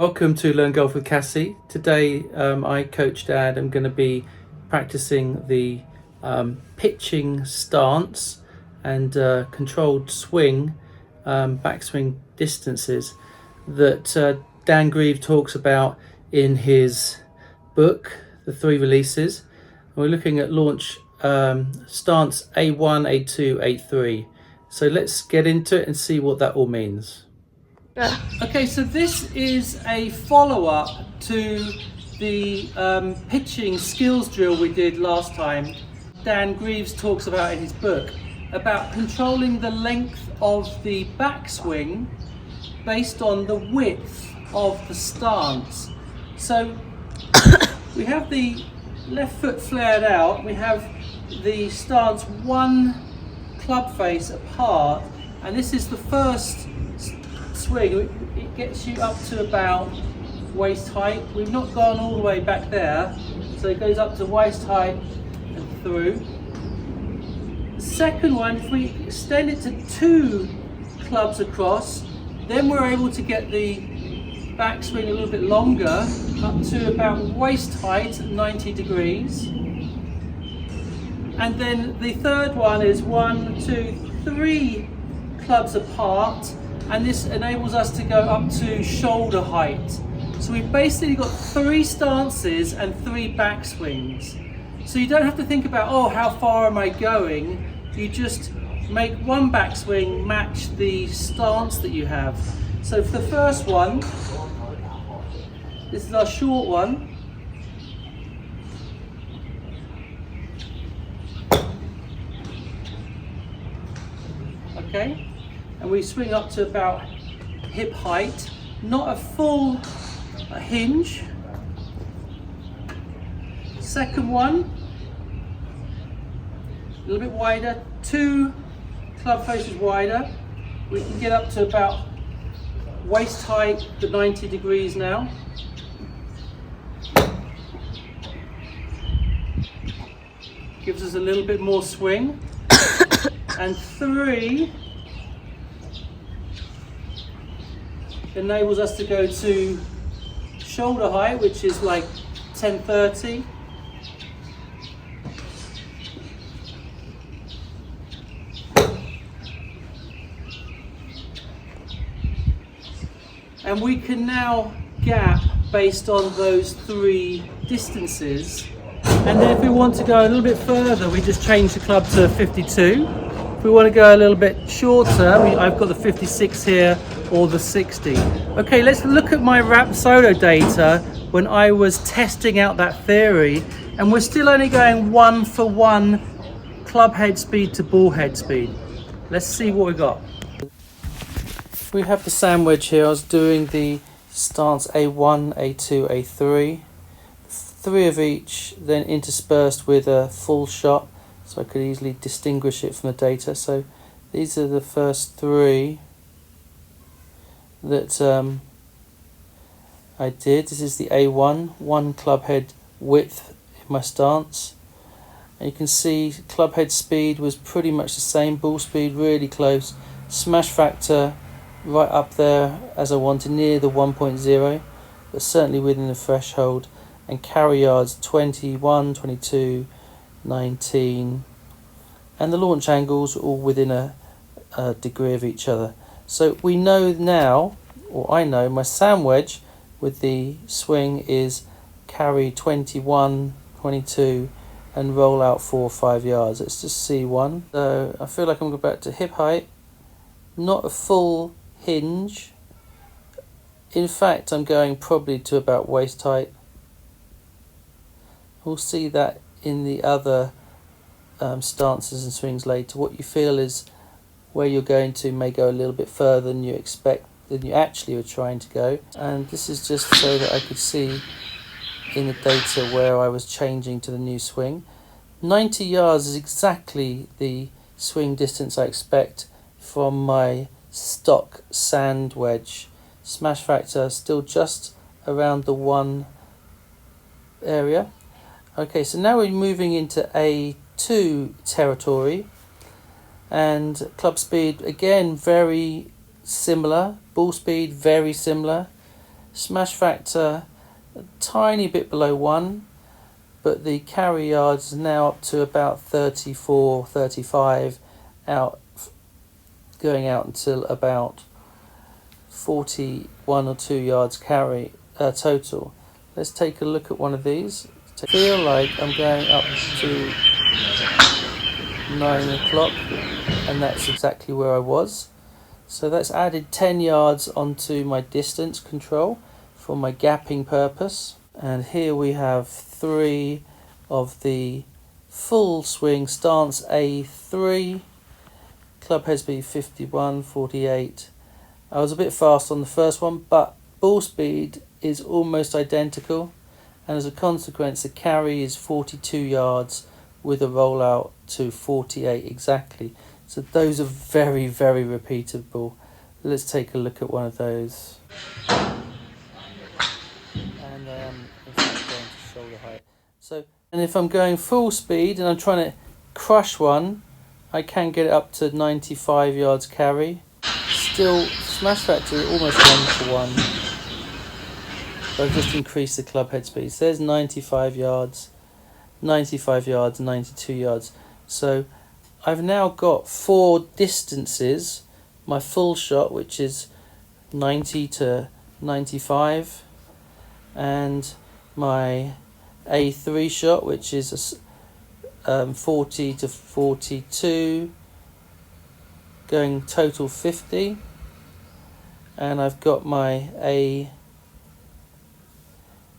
Welcome to Learn Golf with Cassie. Today I, Coach Dan, am going to be practicing the pitching stance and controlled swing, backswing distances that Dan Grieve talks about in his book, The Three Releases. And we're looking at launch stance A1, A2, A3. So let's get into it and see what that all means. Okay, so this is a follow-up to the pitching skills drill we did last time. Dan Greaves talks about in his book about controlling the length of the backswing based on the width of the stance. So we have the left foot flared out, we have the stance one club face apart, and this is the first swing. It gets you up to about waist height. We've not gone all the way back there, so it goes up to waist height and through. The second one, if we extend it to 2 clubs across, then we're able to get the backswing a little bit longer, up to about waist height at 90 degrees. And then the third one is 1, 2, 3 clubs apart, and this enables us to go up to shoulder height. So we've basically got 3 stances and 3 backswings. So you don't have to think about, oh, how far am I going? You just make one backswing match the stance that you have. So for the first one, this is our short one. Okay, and we swing up to about hip height, not a full hinge. Second one, a little bit wider, 2 club faces wider. We can get up to about waist height to 90 degrees now. Gives us a little bit more swing. And 3 enables us to go to shoulder height, which is like 10:30. And we can now gap based on those 3 distances. And then if we want to go a little bit further, we just change the club to 52. If we want to go a little bit shorter, I've got the 56 here or the 60. Okay, let's look at my Rapsodo data when I was testing out that theory, and we're still only going 1-for-1 club head speed to ball head speed. Let's see what we got. We have the sandwich here. I was doing the stance A1, A2, A3. 3 of each, then interspersed with a full shot, so I could easily distinguish it from the data. So these are the first 3 that I did. This is the A1, 1 club head width in my stance. And you can see club head speed was pretty much the same, ball speed really close, smash factor right up there as I wanted, near the 1.0, but certainly within the threshold. And carry yards 21, 22, 19, and the launch angles all within a degree of each other. So we know now, or I know, my sand wedge with the swing is carry 21, 22, and roll out 4 or 5 yards. Let's just see one. So I feel like I'm going back to hip height, not a full hinge. In fact, I'm going probably to about waist height. We'll see that in the other stances and swings later. What you feel is where you're going to may go a little bit further than you expect, than you actually were trying to go. And this is just so that I could see in the data where I was changing to the new swing. 90 yards is exactly the swing distance I expect from my stock sand wedge. Smash factor still just around the 1 area. Okay, so now we're moving into A2 territory, and club speed again very similar, ball speed very similar, Smash factor a tiny bit below 1, but the carry yards is now up to about 34, 35, going out until about 41 or 2 yards carry total. Let's take a look at one of these. I feel like I'm going up to 9 o'clock, and that's exactly where I was. So that's added 10 yards onto my distance control for my gapping purpose. And here we have 3 of the full swing stance A3, club head speed 51, 48. I was a bit fast on the first one, but ball speed is almost identical, and as a consequence the carry is 42 yards with a rollout to 48 exactly. So those are very, very repeatable. Let's take a look at one of those. And I am in fact going to shoulder height. And if I'm going full speed and I'm trying to crush one, I can get it up to 95 yards carry. Still, smash factor almost 1 to 1. But I've just increased the club head speed. So there's 95 yards, 92 yards. So I've now got 4 distances. My full shot, which is 90 to 95, and my A3 shot, which is 40 to 42, going total 50, and I've got my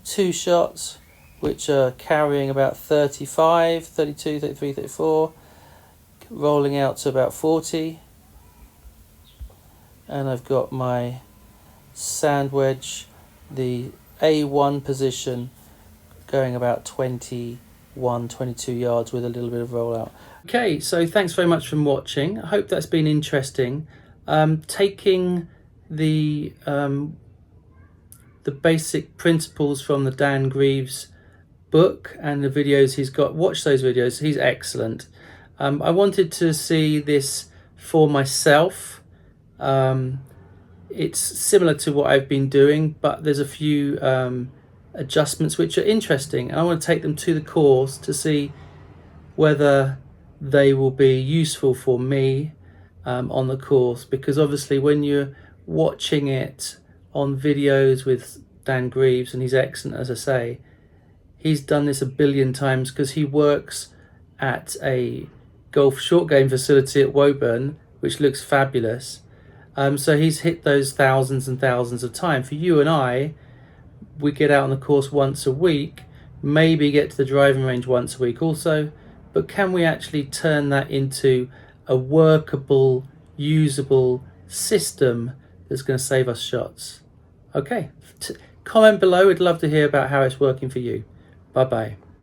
A2 shots, which are carrying about 35, 32, 33, 34, rolling out to about 40, and I've got my sand wedge, the A1 position, going about 21, 22 yards with a little bit of rollout. Okay, so thanks very much for watching. I hope that's been interesting. Taking the basic principles from the Dan Grieve's book and the videos he's got, watch those videos, he's excellent. I wanted to see this for myself. It's similar to what I've been doing, but there's a few adjustments which are interesting, and I want to take them to the course to see whether they will be useful for me on the course, because obviously when you're watching it on videos with Dan Greaves, and he's excellent, as I say, he's done this a billion times because he works at a golf short game facility at Woburn, which looks fabulous. So he's hit those thousands and thousands of times. For you and I, we get out on the course once a week, maybe get to the driving range once a week also, but can we actually turn that into a workable, usable system that's going to save us shots? Okay, comment below. I'd love to hear about how it's working for you. Bye bye.